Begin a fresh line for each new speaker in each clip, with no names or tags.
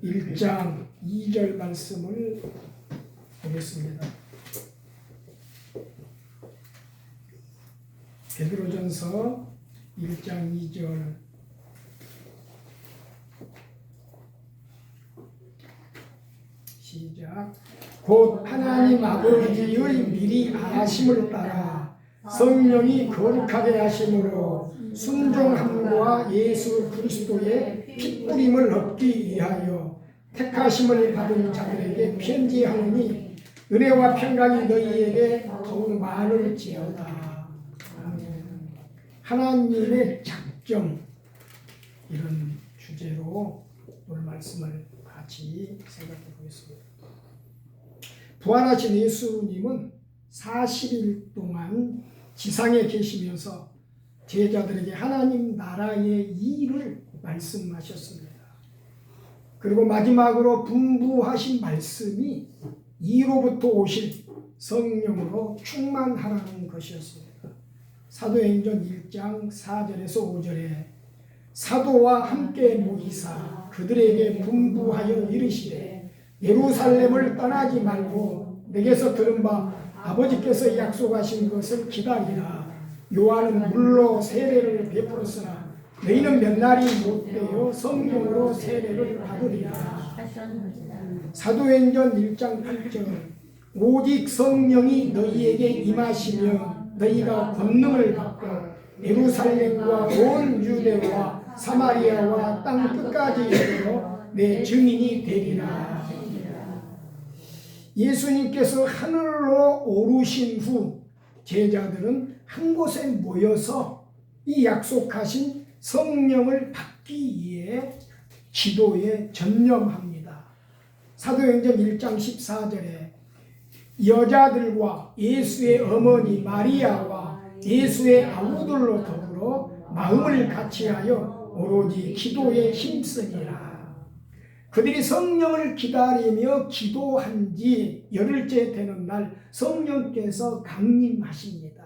1장 2절 말씀을 보겠습니다. 베드로전서 1장 2절 시작. 곧 하나님 아버지의 미리 아심을 따라 성령이 거룩하게 하심으로 순종함과 예수 그리스도의 핏뿌림을 얻기 위하여 택하심을 받은 자들에게 편지하노니 은혜와 평강이 너희에게 더욱 많을지어다. 하나님의 작정, 이런 주제로 오늘 말씀을 같이 생각해 보겠습니다. 부활하신 예수님은 40일 동안 지상에 계시면서 제자들에게 하나님 나라의 일을 말씀하셨습니다. 그리고 마지막으로 분부하신 말씀이 이로부터 오실 성령으로 충만하라는 것이었습니다. 사도행전 1장 4절에서 5절에 사도와 함께 모이사 그들에게 분부하여 이르시되 예루살렘을 떠나지 말고 내게서 들은 바 아버지께서 약속하신 것을 기다리라. 요한은 물로 세례를 베풀었으나 너희는 몇 날이 못되어 성령으로 세례를 받으리라. 사도행전 1장 8절 오직 성령이 너희에게 임하시면 너희가 권능을 받고 예루살렘과 온 유대와 사마리아와 땅 끝까지 이르러 내 증인이 되리라. 예수님께서 하늘로 오르신 후 제자들은 한 곳에 모여서 이 약속하신 성령을 받기 위해 기도에 전념합니다. 사도행전 1장 14절에 여자들과 예수의 어머니 마리아와 예수의 아우들로 더불어 마음을 같이하여 오로지 기도에 힘쓰니라. 그들이 성령을 기다리며 기도한 지 열흘째 되는 날 성령께서 강림하십니다.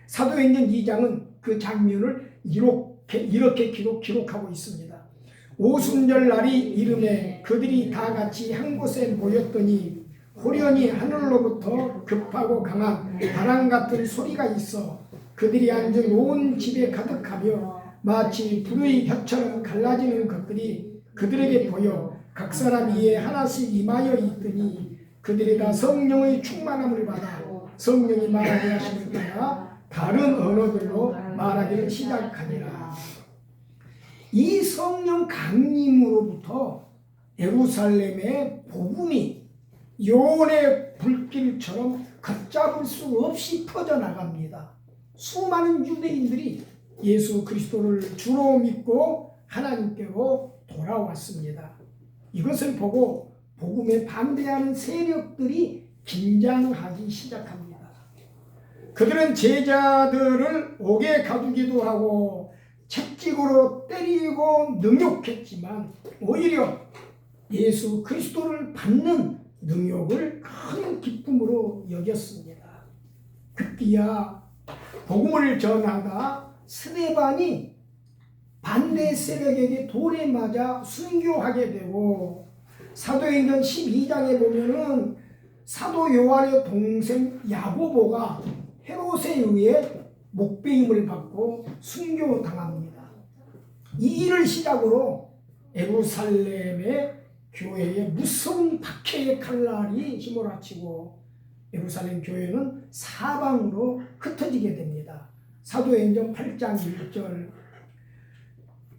사도행전 2장은 그 장면을 이렇게 기록하고 있습니다. 오순절 날이 이름에 그들이 다 같이 한 곳에 모였더니 호련히 하늘로부터 급하고 강한 바람 같은 소리가 있어 그들이 앉은 온 집에 가득하며 마치 불의 혀처럼 갈라지는 것들이 그들에게 보여 각 사람 위에 하나씩 임하여 있더니 그들이 다 성령의 충만함을 받아 성령이 말하게 하심을 따라 다른 언어들로 말하기를 시작하니라. 이 성령 강림으로부터 예루살렘의 복음이 요원의 불길처럼 걷잡을 수 없이 퍼져나갑니다. 수많은 유대인들이 예수 그리스도를 주로 믿고 하나님께로 돌아왔습니다. 이것을 보고 복음에 반대하는 세력들이 긴장하기 시작합니다. 그들은 제자들을 옥에 가두기도 하고 채찍으로 때리고 능욕했지만 오히려 예수 그리스도를 받는 능욕을 큰 기쁨으로 여겼습니다. 급기야 복음을 전하다 스데반이 반대 세력에게 돌에 맞아 순교하게 되고 사도행전 12장에 보면은 사도 요한의 동생 야고보가 헤롯에 의해 목베임을 받고 순교당합니다. 이 일을 시작으로 예루살렘의 교회에 무서운 박해의 칼날이 휘몰아치고 예루살렘 교회는 사방으로 흩어지게 됩니다. 사도행전 8장 1절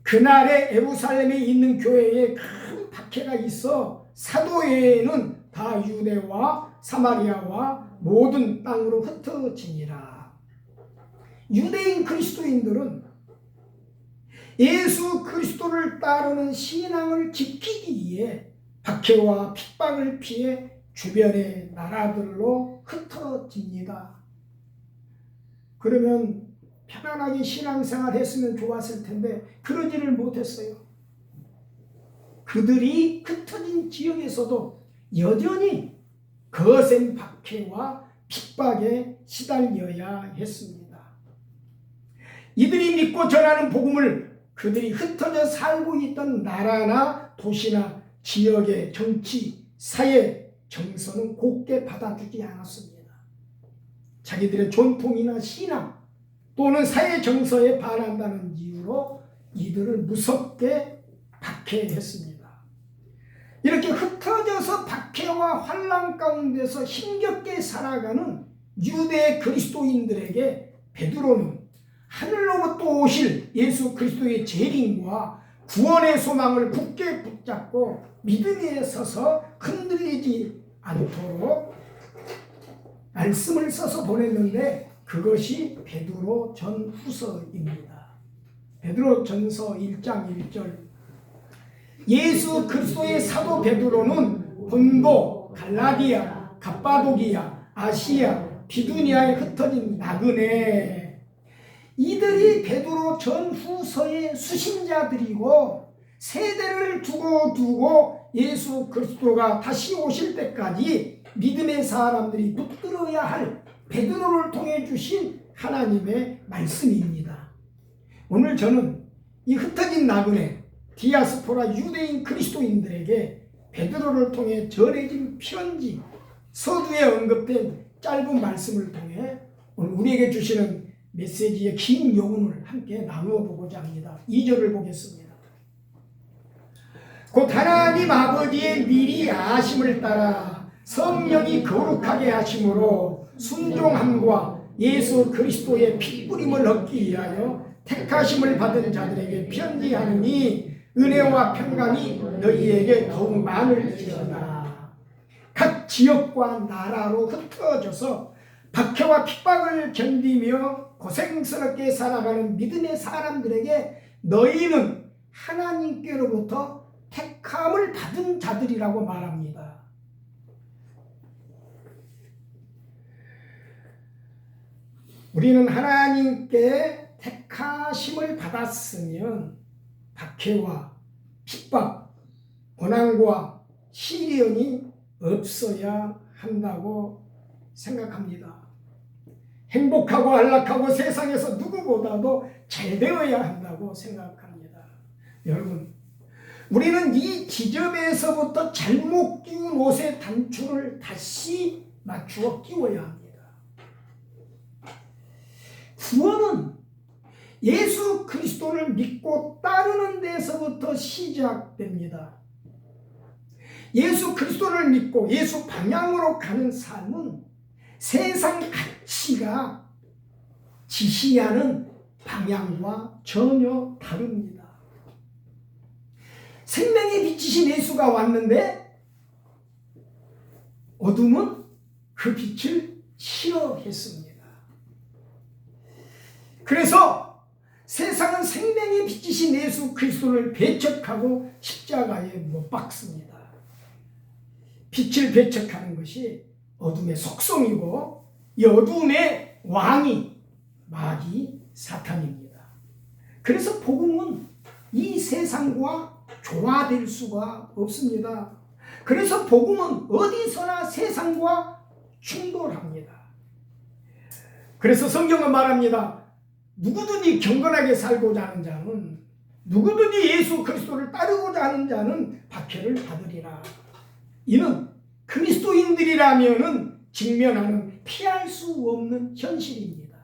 그날에 예루살렘에 있는 교회에 큰 박해가 있어 사도회는 다 유대와 사마리아와 모든 땅으로 흩어지니라. 유대인 그리스도인들은 예수 그리스도를 따르는 신앙을 지키기 위해 박해와 핍박을 피해 주변의 나라들로 흩어집니다. 그러면 편안하게 신앙생활 했으면 좋았을 텐데 그러지를 못했어요. 그들이 흩어진 지역에서도 여전히 거센 박해와 핍박에 시달려야 했습니다. 이들이 믿고 전하는 복음을 그들이 흩어져 살고 있던 나라나 도시나 지역의 정치, 사회, 정서는 곱게 받아주지 않았습니다. 자기들의 전통이나 신앙 또는 사회 정서에 반한다는 이유로 이들을 무섭게 박해했습니다. 이렇게 흩어져서 박해와 환난 가운데서 힘겹게 살아가는 유대 그리스도인들에게 베드로는 하늘로부터 오실 예수 그리스도의 재림과 구원의 소망을 굳게 붙잡고 믿음에 서서 흔들리지 않도록 말씀을 써서 보냈는데 그것이 베드로 전후서입니다. 베드로 전서 1장 1절 예수 그리스도의 사도 베드로는 본도, 갈라디아, 갑바도기아, 아시아, 비두니아에 흩어진 나그네 이들이 베드로 전후서의 수신자들이고 세대를 두고 예수 그리스도가 다시 오실 때까지 믿음의 사람들이 붙들어야 할 베드로를 통해 주신 하나님의 말씀입니다. 오늘 저는 이 흩어진 나그네 디아스포라 유대인 그리스도인들에게 베드로를 통해 전해진 편지 서두에 언급된 짧은 말씀을 통해 오늘 우리에게 주시는 메시지의 긴 요운을 함께 나누어 보고자 합니다. 2절을 보겠습니다. 곧 하나님 아버지의 미리 아심을 따라 성령이 거룩하게 하심으로 순종함과 예수 그리스도의 핏부림을 얻기 위하여 택하심을 받은 자들에게 편지하느니 은혜와 평강이 너희에게 더욱 많을지어다. 각 지역과 나라로 흩어져서 박해와 핍박을 견디며 고생스럽게 살아가는 믿음의 사람들에게 너희는 하나님께로부터 택함을 받은 자들이라고 말합니다. 우리는 하나님께 택하심을 받았으면 박해와 핍박, 고난과 시련이 없어야 한다고 생각합니다. 행복하고 안락하고 세상에서 누구보다도 잘 되어야 한다고 생각합니다. 여러분, 우리는 이 지점에서부터 잘못 끼운 옷의 단추를 다시 맞추어 끼워야 합니다. 구원은 예수 그리스도를 믿고 따르는 데서부터 시작됩니다. 예수 그리스도를 믿고 예수 방향으로 가는 삶은 세상 가치가 지시하는 방향과 전혀 다릅니다. 생명의 빛이신 예수가 왔는데 어둠은 그 빛을 싫어했습니다. 그래서 세상은 생명의 빛이신 예수 그리스도를 배척하고 십자가에 못 박습니다. 빛을 배척하는 것이 어둠의 속성이고 이 어둠의 왕이 마귀 사탄입니다. 그래서 복음은 이 세상과 조화될 수가 없습니다. 그래서 복음은 어디서나 세상과 충돌합니다. 그래서 성경은 말합니다. 누구든지 경건하게 살고자 하는 자는 누구든지 예수 그리스도를 따르고자 하는 자는 박해를 받으리라. 이는 그리스도인들이라면은 직면하는 피할 수 없는 현실입니다.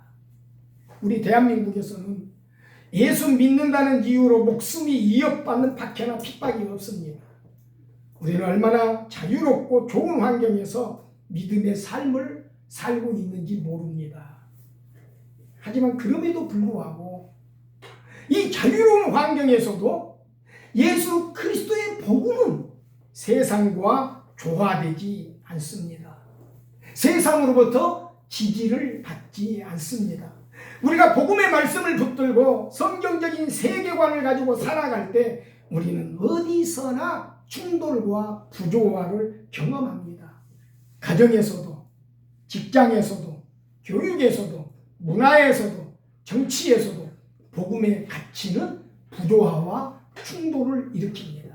우리 대한민국에서는 예수 믿는다는 이유로 목숨이 위협받는 박해나 핍박이 없습니다. 우리는 얼마나 자유롭고 좋은 환경에서 믿음의 삶을 살고 있는지 모릅니다. 하지만 그럼에도 불구하고 이 자유로운 환경에서도 예수 그리스도의 복음은 세상과 조화되지 않습니다. 세상으로부터 지지를 받지 않습니다. 우리가 복음의 말씀을 붙들고 성경적인 세계관을 가지고 살아갈 때 우리는 어디서나 충돌과 부조화를 경험합니다. 가정에서도, 직장에서도, 교육에서도, 문화에서도, 정치에서도 복음의 가치는 부조화와 충돌을 일으킵니다.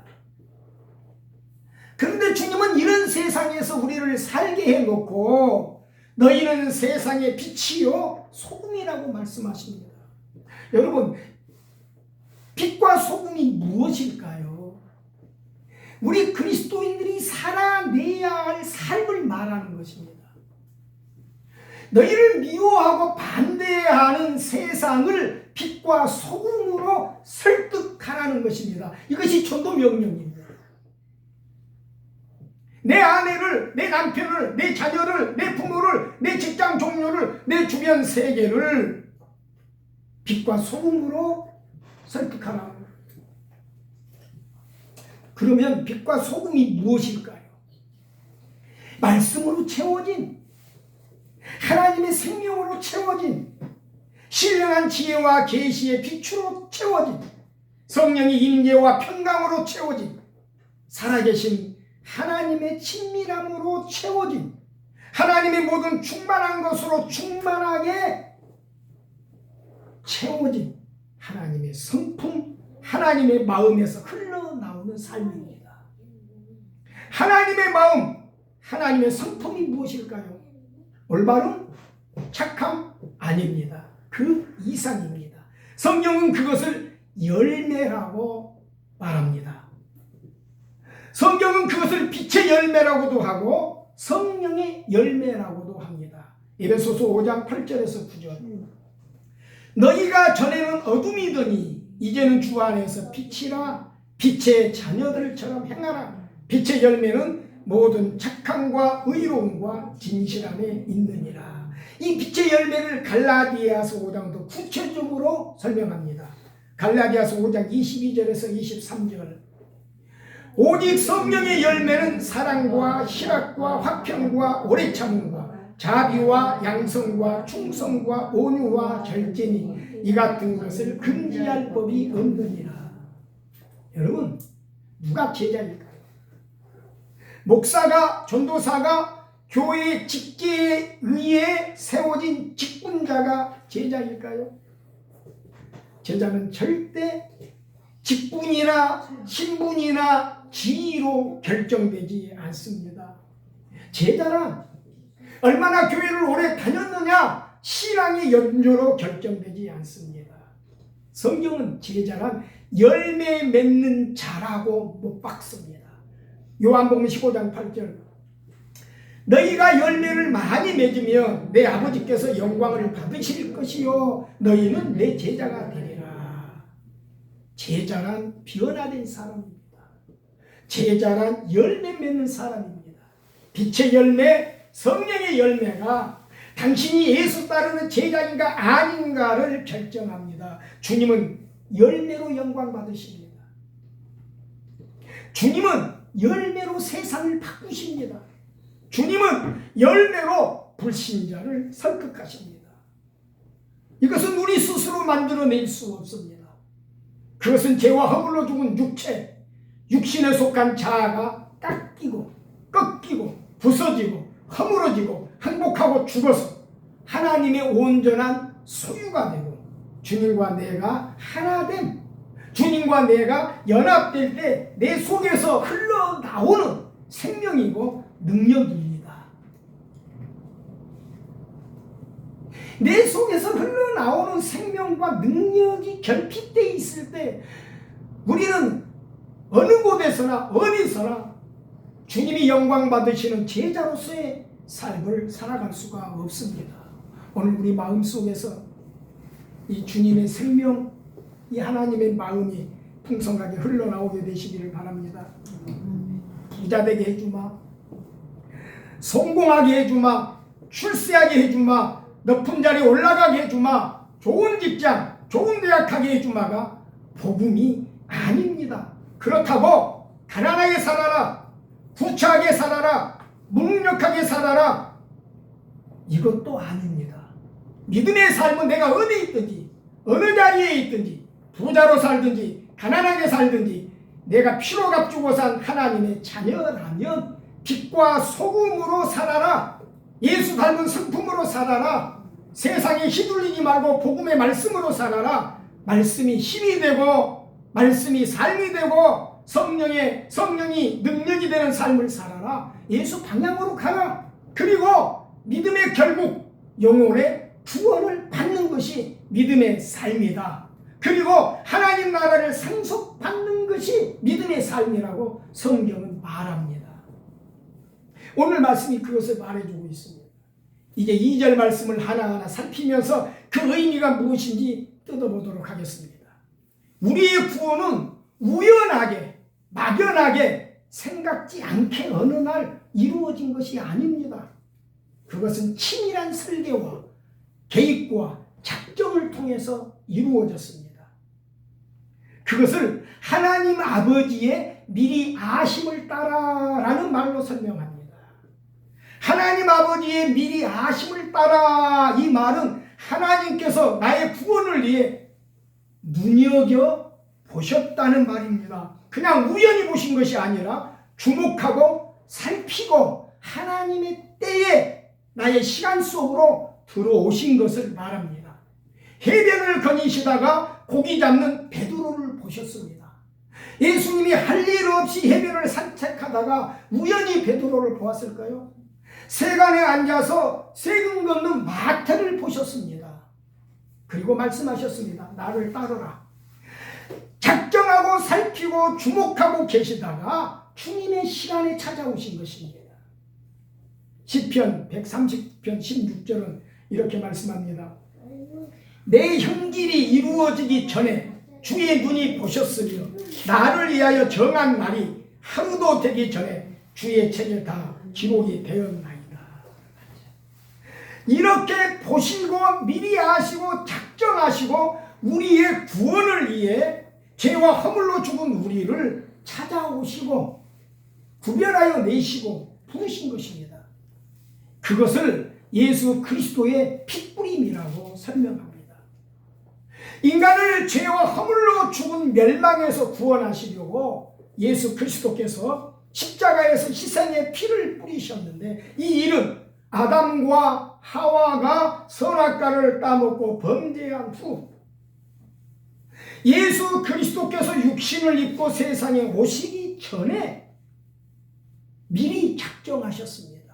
그런데 주님은 이런 세상에서 우리를 살게 해놓고 너희는 세상의 빛이요 소금이라고 말씀하십니다. 여러분, 빛과 소금이 무엇일까요? 우리 그리스도인들이 살아내야 할 삶을 말하는 것입니다. 너희를 미워하고 반대하는 세상을 빛과 소금으로 설득하라는 것입니다. 이것이 전도 명령입니다. 내 아내를, 내 남편을, 내 자녀를, 내 부모를, 내 직장 동료를, 내 주변 세계를 빛과 소금으로 설득하라. 그러면 빛과 소금이 무엇일까요? 말씀으로 채워진, 하나님의 생명으로 채워진, 신령한 지혜와 계시의 빛으로 채워진, 성령의 임재와 평강으로 채워진, 살아계신 하나님의 친밀함으로 채워진, 하나님의 모든 충만한 것으로 충만하게 채워진 하나님의 성품, 하나님의 마음에서 흘러나오는 삶입니다. 하나님의 마음, 하나님의 성품이 무엇일까요? 올바름, 착함 아닙니다. 그 이상입니다. 성경은 그것을 열매라고 말합니다. 성경은 그것을 빛의 열매라고도 하고 성령의 열매라고도 합니다. 에베소서 5장 8절에서 9절. 너희가 전에는 어둠이더니 이제는 주 안에서 빛이라, 빛의 자녀들처럼 행하라. 빛의 열매는 모든 착함과 의로움과 진실함에 있느니라. 이 빛의 열매를 갈라디아서 5장도 구체적으로 설명합니다. 갈라디아서 5장 22절에서 23절. 오직 성령의 열매는 사랑과 희락과 화평과 오래 참음과 자비와 양성과 충성과 온유와 절제니 이 같은 것을 금지할 법이 없느니라. 여러분, 누가 제자일까요? 목사가, 전도사가 교회의 직계에 의해 세워진 직분자가 제자일까요? 제자는 절대 직분이나 신분이나 지위로 결정되지 않습니다. 제자란 얼마나 교회를 오래 다녔느냐, 신앙의 연조로 결정되지 않습니다. 성경은 제자란 열매 맺는 자라고 못 박습니다. 요한복음 15장 8절. 너희가 열매를 많이 맺으면 내 아버지께서 영광을 받으실 것이요 너희는 내 제자가 되리라. 제자란 변화된 사람입니다. 제자란 열매 맺는 사람입니다. 빛의 열매, 성령의 열매가 당신이 예수 따르는 제자인가 아닌가를 결정합니다. 주님은 열매로 영광 받으십니다. 주님은 열매로 세상을 바꾸십니다. 주님은 열매로 불신자를 설득하십니다. 이것은 우리 스스로 만들어낼 수 없습니다. 그것은 죄와 허물로 죽은 육체, 육신에 속한 자아가 꺾이고 부서지고 허물어지고 행복하고 죽어서 하나님의 온전한 소유가 되고 주님과 내가 하나됨, 주님과 내가 연합될 때 내 속에서 흘러나오는 생명이고 능력입니다. 내 속에서 흘러나오는 생명과 능력이 결핍되어 있을 때 우리는 어느 곳에서나 어디서나 주님이 영광 받으시는 제자로서의 삶을 살아갈 수가 없습니다. 오늘 우리 마음속에서 이 주님의 생명, 이 하나님의 마음이 풍성하게 흘러나오게 되시기를 바랍니다. 부자 되게 해주마, 성공하게 해주마, 출세하게 해주마, 높은 자리에 올라가게 해주마, 좋은 직장, 좋은 대학 가게 해주마가 복음이 아닙니다. 그렇다고 가난하게 살아라, 부차하게 살아라, 무능력하게 살아라, 이것도 아닙니다. 믿음의 삶은 내가 어디 있든지 어느 자리에 있든지 부자로 살든지 가난하게 살든지 내가 피로 값주고 산 하나님의 자녀라면 빛과 소금으로 살아라. 예수 닮은 성품으로 살아라. 세상에 휘둘리지 말고 복음의 말씀으로 살아라. 말씀이 힘이 되고 말씀이 삶이 되고 성령이 능력이 되는 삶을 살아라. 예수 방향으로 가라. 그리고 믿음의 결국 영혼의 구원을 받는 것이 믿음의 삶이다. 그리고 하나님 나라를 상속받는 것이 믿음의 삶이라고 성경은 말합니다. 오늘 말씀이 그것을 말해주고 있습니다. 이제 2절 말씀을 하나하나 살피면서 그 의미가 무엇인지 뜯어보도록 하겠습니다. 우리의 구원은 우연하게, 막연하게, 생각지 않게 어느 날 이루어진 것이 아닙니다. 그것은 치밀한 설계와 계획과 작정을 통해서 이루어졌습니다. 그것을 하나님 아버지의 미리 아심을 따라라는 말로 설명합니다. 하나님 아버지의 미리 아심을 따라, 이 말은 하나님께서 나의 구원을 위해 눈여겨 보셨다는 말입니다. 그냥 우연히 보신 것이 아니라 주목하고 살피고 하나님의 때에 나의 시간 속으로 들어오신 것을 말합니다. 해변을 거니시다가 고기 잡는 베드로를 보셨습니다. 예수님이 할 일 없이 해변을 산책하다가 우연히 베드로를 보았을까요? 세간에 앉아서 세금 걷는 마태를 보셨습니다. 그리고 말씀하셨습니다. 나를 따르라. 작정하고 살피고 주목하고 계시다가 주님의 시간에 찾아오신 것입니다. 시편 130편 16절은 이렇게 말씀합니다. 내 형길이 이루어지기 전에 주의 눈이 보셨으며 나를 위하여 정한 날이 하루도 되기 전에 주의 책에 다 기록이 되었나이다. 이렇게 보시고 미리 아시고 작정하시고 우리의 구원을 위해 죄와 허물로 죽은 우리를 찾아오시고 구별하여 내시고 부르신 것입니다. 그것을 예수 그리스도의 핏뿌림이라고 설명합니다. 인간을 죄와 허물로 죽은 멸망에서 구원하시려고 예수 그리스도께서 십자가에서 희생의 피를 뿌리셨는데, 이 일은 아담과 하와가 선악과를 따먹고 범죄한 후 예수 그리스도께서 육신을 입고 세상에 오시기 전에 미리 작정하셨습니다.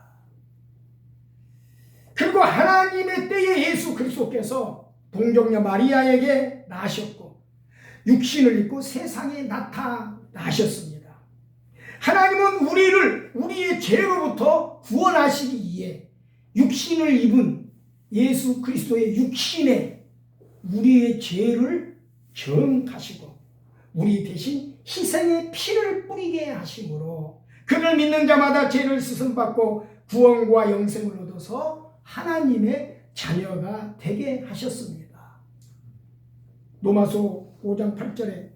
그리고 하나님의 때에 예수 그리스도께서 동정녀 마리아에게 나셨고 육신을 입고 세상에 나타나셨습니다. 하나님은 우리를 우리의 죄로부터 구원하시기 위해 육신을 입은 예수 그리스도의 육신에 우리의 죄를 정하시고 우리 대신 희생의 피를 뿌리게 하심으로 그를 믿는 자마다 죄를 씻음받고 구원과 영생을 얻어서 하나님의 자녀가 되게 하셨습니다. 로마서 5장 8절에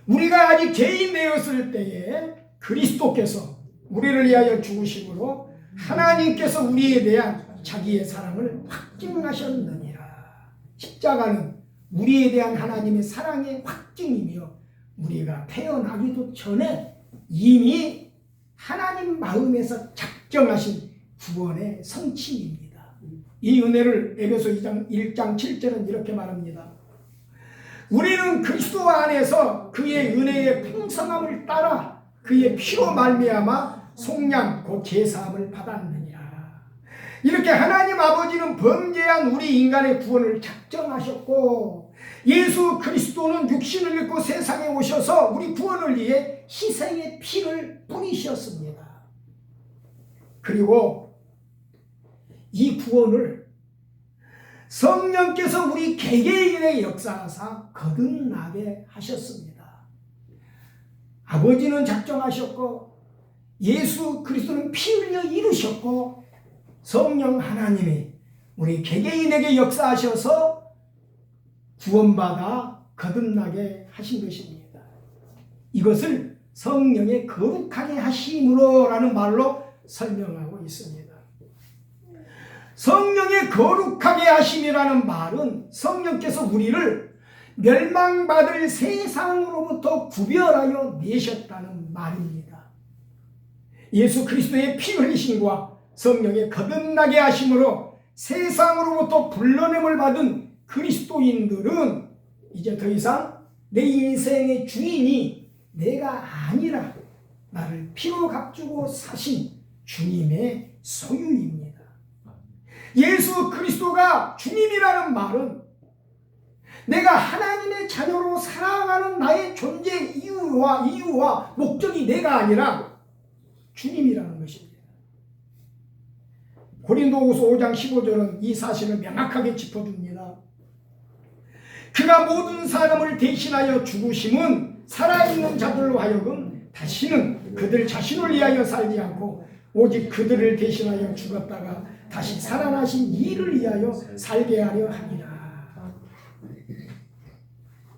우리가 아직 죄인 되었을 때에 그리스도께서 우리를 위하여 죽으심으로 하나님께서 우리에 대한 자기의 사랑을 확증하셨느니라. 십자가는 우리에 대한 하나님의 사랑의 확증이며 우리가 태어나기도 전에 이미 하나님 마음에서 작정하신 구원의 성취입니다. 이 은혜를 에베소 1장 7절은 이렇게 말합니다. 우리는 그리스도 안에서 그의 은혜의 풍성함을 따라 그의 피로 말미암아 속량 곧 제사함을 받았느니라. 이렇게 하나님 아버지는 범죄한 우리 인간의 구원을 작정하셨고 예수 그리스도는 육신을 입고 세상에 오셔서 우리 구원을 위해 희생의 피를 뿌리셨습니다. 그리고 이 구원을 성령께서 우리 개개인의 역사하사 거듭나게 하셨습니다. 아버지는 작정하셨고 예수 그리스도는 피 흘려 이루셨고 성령 하나님이 우리 개개인에게 역사하셔서 구원받아 거듭나게 하신 것입니다. 이것을 성령의 거룩하게 하심으로라는 말로 설명하고 있습니다. 성령의 거룩하게 하심이라는 말은 성령께서 우리를 멸망받을 세상으로부터 구별하여 내셨다는 말입니다. 예수 그리스도의 피 흘리심과 성령의 거듭나게 하심으로 세상으로부터 불러냄을 받은 그리스도인들은 이제 더 이상 내 인생의 주인이 내가 아니라 나를 피로 값주고 사신 주님의 소유입니다. 예수 그리스도가 주님이라는 말은 내가 하나님의 자녀로 살아가는 나의 존재 이유와 목적이 내가 아니라 주님이라는 것입니다. 고린도후서 5장 15절은 이 사실을 명확하게 짚어줍니다. 그가 모든 사람을 대신하여 죽으심은 살아있는 자들로 하여금 다시는 그들 자신을 위하여 살지 않고 오직 그들을 대신하여 죽었다가 다시 살아나신 이를 위하여 살게 하려 함이라.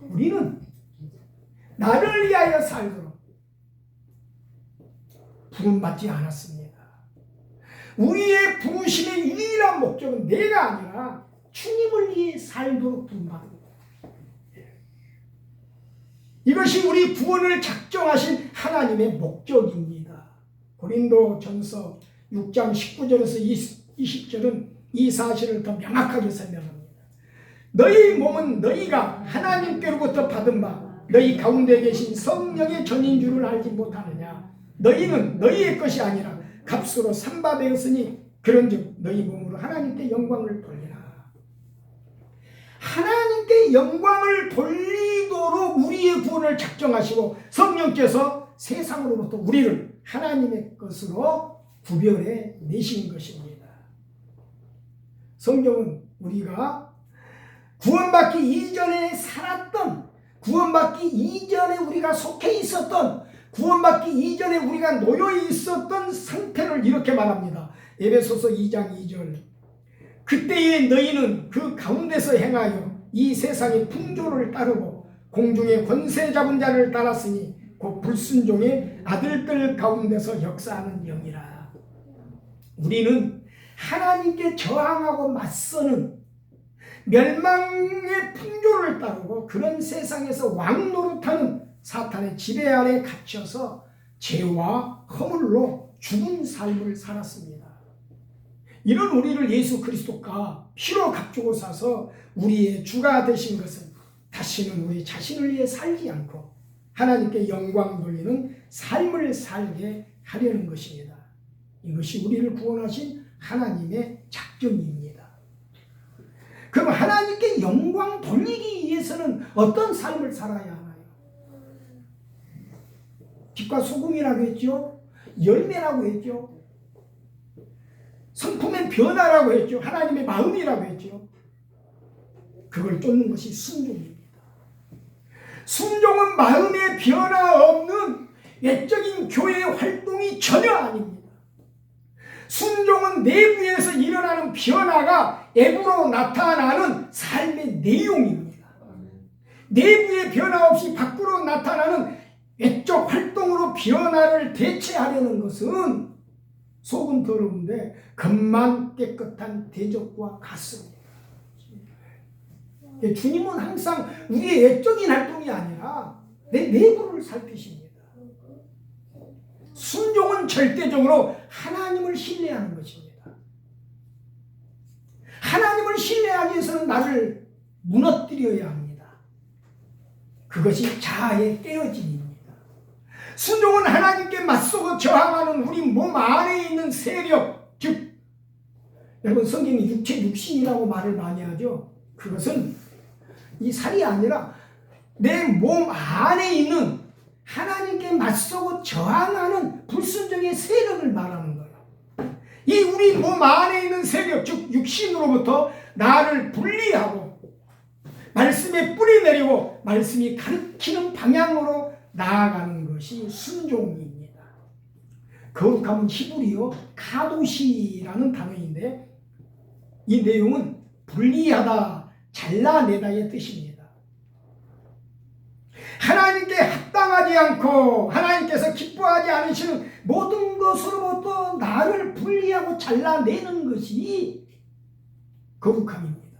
우리는 나를 위하여 살도록 부름받지 않았습니다. 우리의 부르심의 유일한 목적은 내가 아니라 주님을 위해 살도록 부름받은 거예요. 이것이 우리 구원을 작정하신 하나님의 목적입니다. 고린도전서 6장 19절에서 20절은 이 사실을 더 명확하게 설명합니다. 너희 몸은 너희가 하나님께로부터 받은 바 너희 가운데 계신 성령의 전인 줄을 알지 못하느냐. 너희는 너희의 것이 아니라 값으로 산바 되었으니 그런즉 너희 몸으로 하나님께 영광을 돌리라. 하나님께 영광을 돌리도록 우리의 구원을 작정하시고 성령께서 세상으로부터 우리를 하나님의 것으로 구별해 내신 것입니다. 성경은 우리가 구원받기 이전에 살았던, 구원받기 이전에 우리가 속해 있었던, 구원받기 이전에 우리가 놓여 있었던 상태를 이렇게 말합니다. 에베소서 2장 2절. 그때에 너희는 그 가운데서 행하여 이 세상의 풍조를 따르고 공중의 권세 잡은 자를 따랐으니 곧 불순종의 아들들 가운데서 역사하는 영이라. 우리는 하나님께 저항하고 맞서는 멸망의 풍조를 따르고 그런 세상에서 왕노릇하는 사탄의 지배 아래 갇혀서 죄와 허물로 죽은 삶을 살았습니다. 이런 우리를 예수 그리스도가 피로 값주고 사서 우리의 주가 되신 것은 다시는 우리 자신을 위해 살지 않고 하나님께 영광 돌리는 삶을 살게 하려는 것입니다. 이것이 우리를 구원하신 하나님의 작정입니다. 그럼 하나님께 영광 돌리기 위해서는 어떤 삶을 살아야 하나요? 빛과 소금이라고 했죠. 열매라고 했죠. 성품의 변화라고 했죠. 하나님의 마음이라고 했죠. 그걸 쫓는 것이 순종입니다. 순종은 마음의 변화 없는 외적인 교회 활동이 전혀 아닙니다. 순종은 내부에서 일어나는 변화가 외부로 나타나는 삶의 내용입니다. 내부의 변화 없이 밖으로 나타나는 외적 활동으로 변화를 대체하려는 것은 속은 더러운데 겉만 깨끗한 대적과 같습니다. 주님은 항상 우리의 외적인 활동이 아니라 내 내부를 살피십니다. 순종은 절대적으로 하나님을 신뢰하는 것입니다. 하나님을 신뢰하기 위해서는 나를 무너뜨려야 합니다. 그것이 자아의 깨어짐입니다. 순종은 하나님께 맞서고 저항하는 우리 몸 안에 있는 세력, 즉 여러분 성경이 육체 육신이라고 말을 많이 하죠. 그것은 이 살이 아니라 내 몸 안에 있는 하나님께 맞서고 저항하는 불순종의 세력을 말하는 거예요. 이 우리 몸 안에 있는 세력, 즉 육신으로부터 나를 분리하고 말씀에 뿌리 내리고 말씀이 가르치는 방향으로 나아가는 것이 순종입니다. 거룩함은 히브리어 카도시라는 단어인데 이 내용은 분리하다, 잘라내다의 뜻입니다. 하나님께 합당하지 않고 하나님께서 기뻐하지 않으시는 모든 것으로부터 나를 분리하고 잘라내는 것이 거룩함입니다.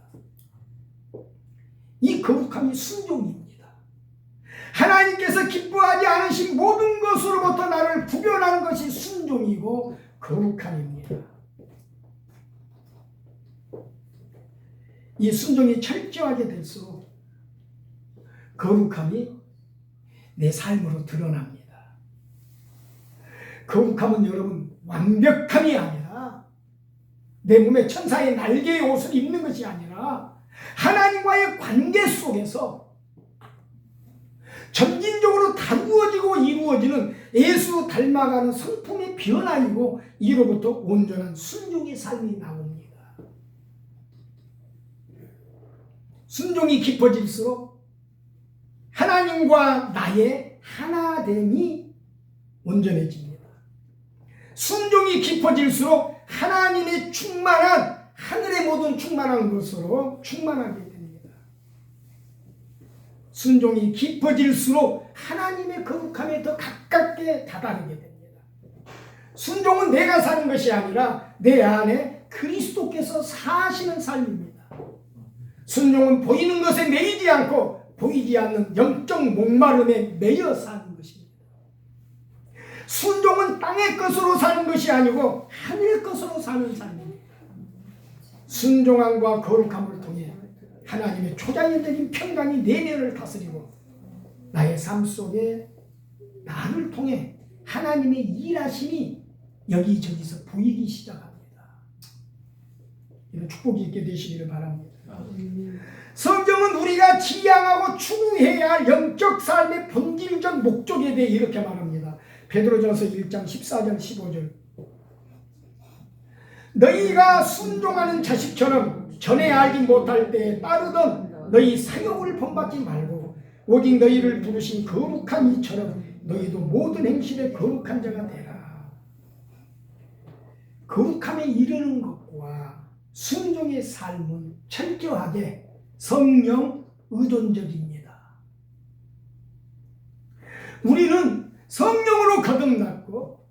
이 거룩함이 순종입니다. 하나님께서 기뻐하지 않으신 모든 것으로부터 나를 구별하는 것이 순종이고 거룩함입니다. 이 순종이 철저하게 될수록 거룩함이 내 삶으로 드러납니다. 거룩함은 여러분 완벽함이 아니라 내 몸에 천사의 날개의 옷을 입는 것이 아니라 하나님과의 관계 속에서 점진적으로 다루어지고 이루어지는 예수 닮아가는 성품의 변화이고 이로부터 온전한 순종의 삶이 나옵니다. 순종이 깊어질수록 하나님과 나의 하나됨이 온전해집니다. 순종이 깊어질수록 하나님의 충만한 하늘의 모든 충만한 것으로 충만하게 됩니다. 순종이 깊어질수록 하나님의 거룩함에 더 가깝게 다다르게 됩니다. 순종은 내가 사는 것이 아니라 내 안에 그리스도께서 사시는 삶입니다. 순종은 보이는 것에 매이지 않고 보이지 않는 영적 목마름에 매여 사는 것입니다. 순종은 땅의 것으로 사는 것이 아니고 하늘의 것으로 사는 삶입니다. 순종함과 거룩함을 통해 하나님의 초자연적인 평강이 내면을 다스리고 나의 삶 속에 나를 통해 하나님의 일하심이 여기저기서 보이기 시작합니다. 이런 축복이 있게 되시기를 바랍니다. 성경은 우리가 지향하고 추구해야 할 영적 삶의 본질적 목적에 대해 이렇게 말합니다. 베드로전서 1장 14절 15절 너희가 순종하는 자식처럼 전에 알지 못할 때에 따르던 너희 사욕을 본받지 말고 오직 너희를 부르신 거룩한 이처럼 너희도 모든 행실에 거룩한 자가 되라. 거룩함에 이르는 것과 순종의 삶은 철저하게 성령 의존적입니다. 우리는 성령으로 거듭났고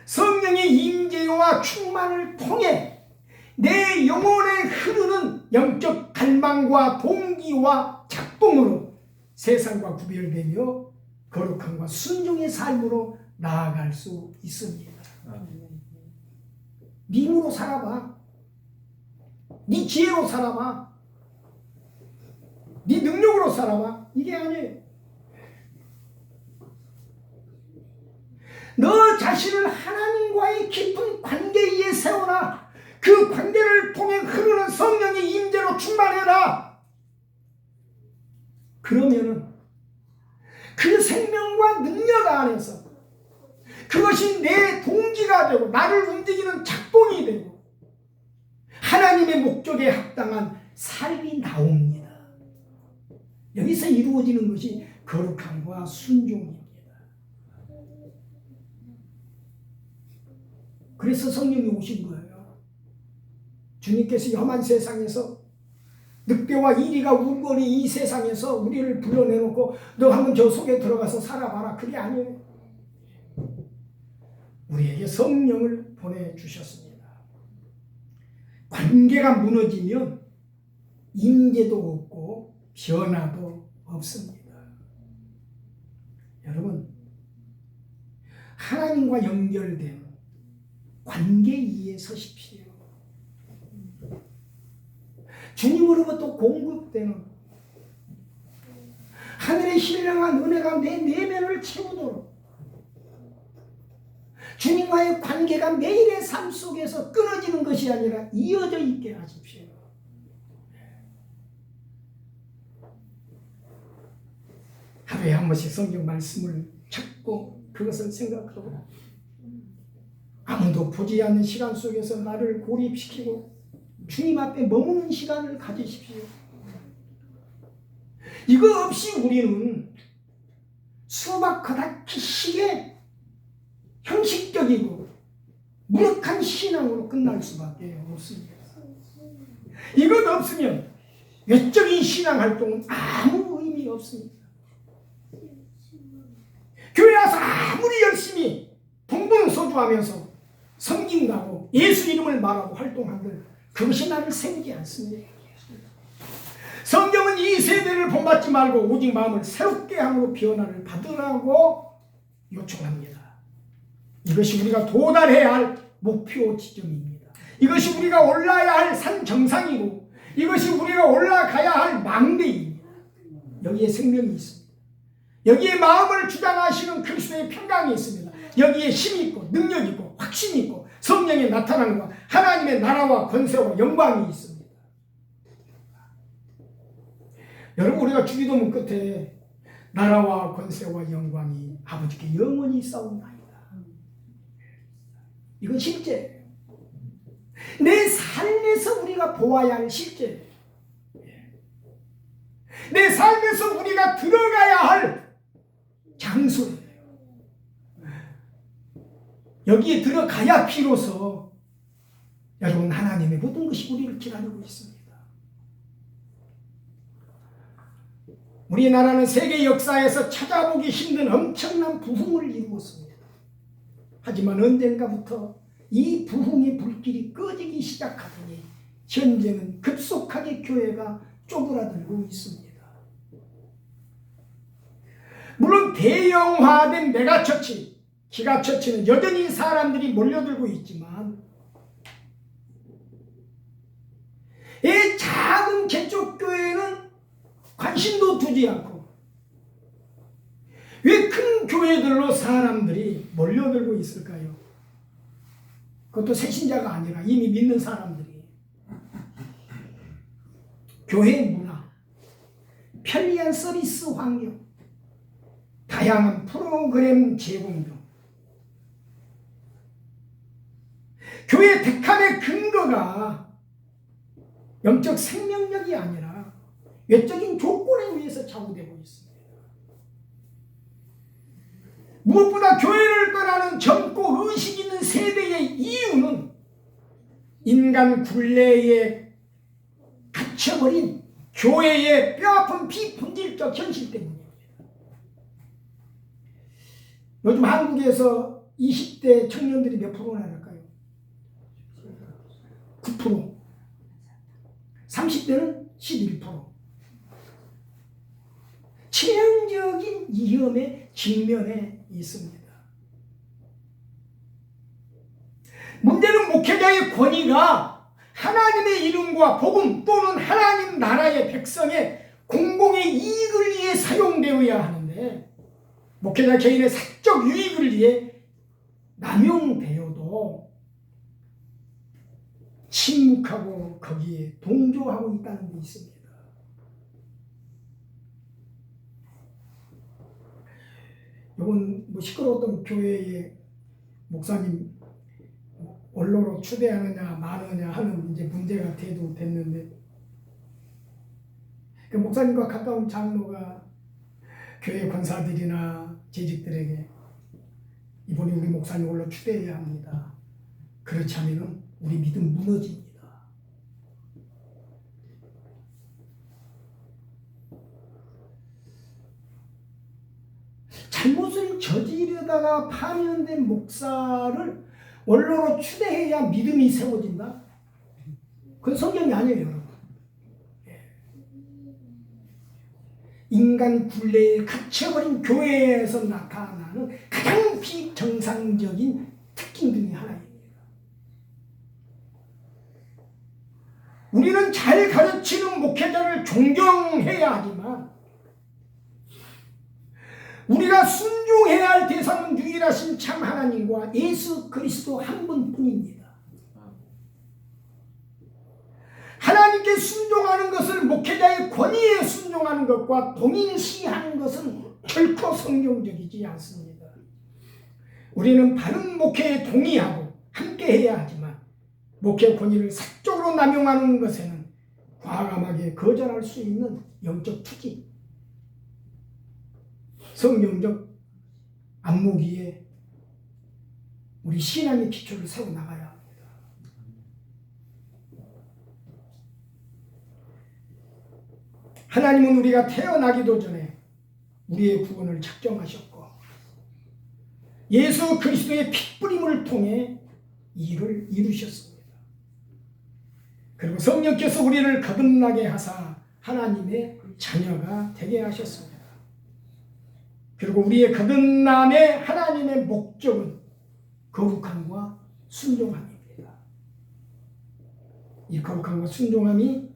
성령의 임재와 충만을 통해 내 영혼에 흐르는 영적 갈망과 동기와 작동으로 세상과 구별되며 거룩함과 순종의 삶으로 나아갈 수 있습니다. 네 힘으로 살아봐. 네 지혜로 살아봐. 네 능력으로 살아봐. 이게 아니에요. 너 자신을 하나님과의 깊은 관계 위에 세워라. 그 관계를 통해 흐르는 성령의 임재로 충만해라. 그러면은 그 생명과 능력 안에서 그것이 내 동기가 되고 나를 움직이는 작동이 되고 하나님의 목적에 합당한 삶이 나옵니다. 여기서 이루어지는 것이 거룩함과 순종입니다. 그래서 성령이 오신 거예요. 주님께서 험한 세상에서 늑대와 이리가 우거니 이 세상에서 우리를 불러내놓고 너 한번 저 속에 들어가서 살아봐라. 그게 아니에요. 우리에게 성령을 보내주셨습니다. 관계가 무너지면 임재도 없고 변화도 없습니다. 여러분, 하나님과 연결된 관계 위에 서십시오. 주님으로부터 공급되는 하늘의 신령한 은혜가 내 내면을 채우도록 주님과의 관계가 매일의 삶 속에서 끊어지는 것이 아니라 이어져 있게 하십시오. 하루에 한 번씩 성경 말씀을 찾고 그것을 생각하고 아무도 보지 않는 시간 속에서 나를 고립시키고 주님 앞에 머무는 시간을 가지십시오. 이거 없이 우리는 수박하다 기식의 형식적이고 무력한 신앙으로 끝날 수밖에 없습니다. 이것 없으면 외적인 신앙 활동은 아무 의미 없습니다. 교회 와서 아무리 열심히 동분서주하면서 섬긴다고 예수 이름을 말하고 활동한들 그것이 나를 세우지 않습니다. 성경은 이 세대를 본받지 말고 오직 마음을 새롭게 함으로 변화를 받으라고 요청합니다. 이것이 우리가 도달해야 할 목표 지점입니다. 이것이 우리가 올라야 할 산 정상이고 이것이 우리가 올라가야 할 망대입니다. 여기에 생명이 있습니다. 여기에 마음을 주장하시는 그리스도의 평강이 있습니다. 여기에 힘이 있고 능력이 있고 확신이 있고 성령의 나타남과 하나님의 나라와 권세와 영광이 있습니다. 여러분, 우리가 주기도문 끝에 나라와 권세와 영광이 아버지께 영원히 있사옵나이다. 이건 실제예요. 내 삶에서 우리가 보아야 할 실제예요. 내 삶에서 우리가 들어가야 할 장소예요. 여기에 들어가야 비로소 여러분, 하나님의 모든 것이 우리를 기다리고 있습니다. 우리나라는 세계 역사에서 찾아보기 힘든 엄청난 부흥을 이루었습니다. 하지만 언젠가부터 이 부흥의 불길이 꺼지기 시작하더니 현재는 급속하게 교회가 쪼그라들고 있습니다. 물론 대형화된 메가처치, 기가처치는 여전히 사람들이 몰려들고 있지만 이 작은 개척교회는 관심도 두지 않고 왜 큰 교회들로 사람들이 몰려들고 있을까요? 그것도 새신자가 아니라 이미 믿는 사람들이. 교회 문화, 편리한 서비스 환경, 다양한 프로그램 제공 등 교회 택함의 근거가 영적 생명력이 아니라 외적인 조건에 의해서 좌우되고 있습니다. 무엇보다 교회를 떠나는 젊고 의식 있는 세대의 이유는 인간 굴레에 갇혀버린 교회의 뼈아픈 비본질적 현실 때문입니다. 요즘 한국에서 20대 청년들이 몇 프로나 될까요? 9%. 30대는 11%. 치명적인 위험에 직면해 있습니다. 문제는 목회자의 권위가 하나님의 이름과 복음 또는 하나님 나라의 백성의 공공의 이익을 위해 사용되어야 하는데 목회자 개인의 사적 유익을 위해 남용되어도 침묵하고 거기에 동조하고 있다는 게 있습니다. 이번 시끄러웠던 교회의 목사님 원로로 추대하느냐 마느냐 하는 이제 문제가 됐는데 그 목사님과 가까운 장로가 교회 권사들이나 재직들에게 이번에 우리 목사님 원로 추대해야 합니다. 그렇지 않으면 우리 믿음 무너집니다. 잘못을 저지르다가 파면된 목사를 원로로 추대해야 믿음이 세워진다? 그건 성경이 아니에요, 여러분. 인간 굴레에 갇혀버린 교회에서 나타나는 가장 비정상적인 특징 중에 하나입니다. 우리는 잘 가르치는 목회자를 존경해야 하지만 우리가 순종해야 할 대상은 유일하신 참 하나님과 예수 그리스도 한 분뿐입니다. 하나님께 순종하는 것을 목회자의 권위에 순종하는 것과 동일시하는 것은 결코 성경적이지 않습니다. 우리는 바른 목회에 동의하고 함께해야 하지만 목회 권위를 사적으로 남용하는 것에는 과감하게 거절할 수 있는 영적 투지, 성경적 안목 위에 우리 신앙의 기초를 세워나가야 합니다. 하나님은 우리가 태어나기도 전에 우리의 구원을 작정하셨고 예수 그리스도의 핏부림을 통해 이를 이루셨습니다. 그리고 성령께서 우리를 거듭나게 하사 하나님의 자녀가 되게 하셨습니다. 그리고 우리의 거듭남의 하나님의 목적은 거룩함과 순종함입니다. 이 거룩함과 순종함이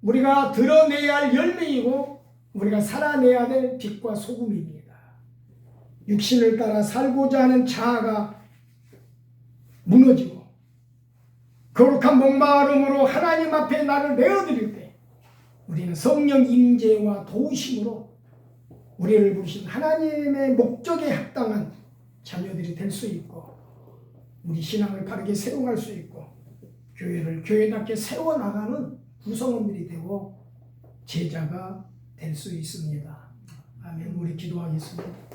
우리가 드러내야 할 열매이고 우리가 살아내야 될 빛과 소금입니다. 육신을 따라 살고자 하는 자아가 무너지고 거룩한 목마름으로 하나님 앞에 나를 내어드릴 때 우리는 성령 임재와 도우심으로 우리를 부르신 하나님의 목적에 합당한 자녀들이 될 수 있고 우리 신앙을 바르게 세워갈 수 있고 교회를 교회답게 세워나가는 구성원들이 되고 제자가 될 수 있습니다. 아멘. 우리 기도하겠습니다.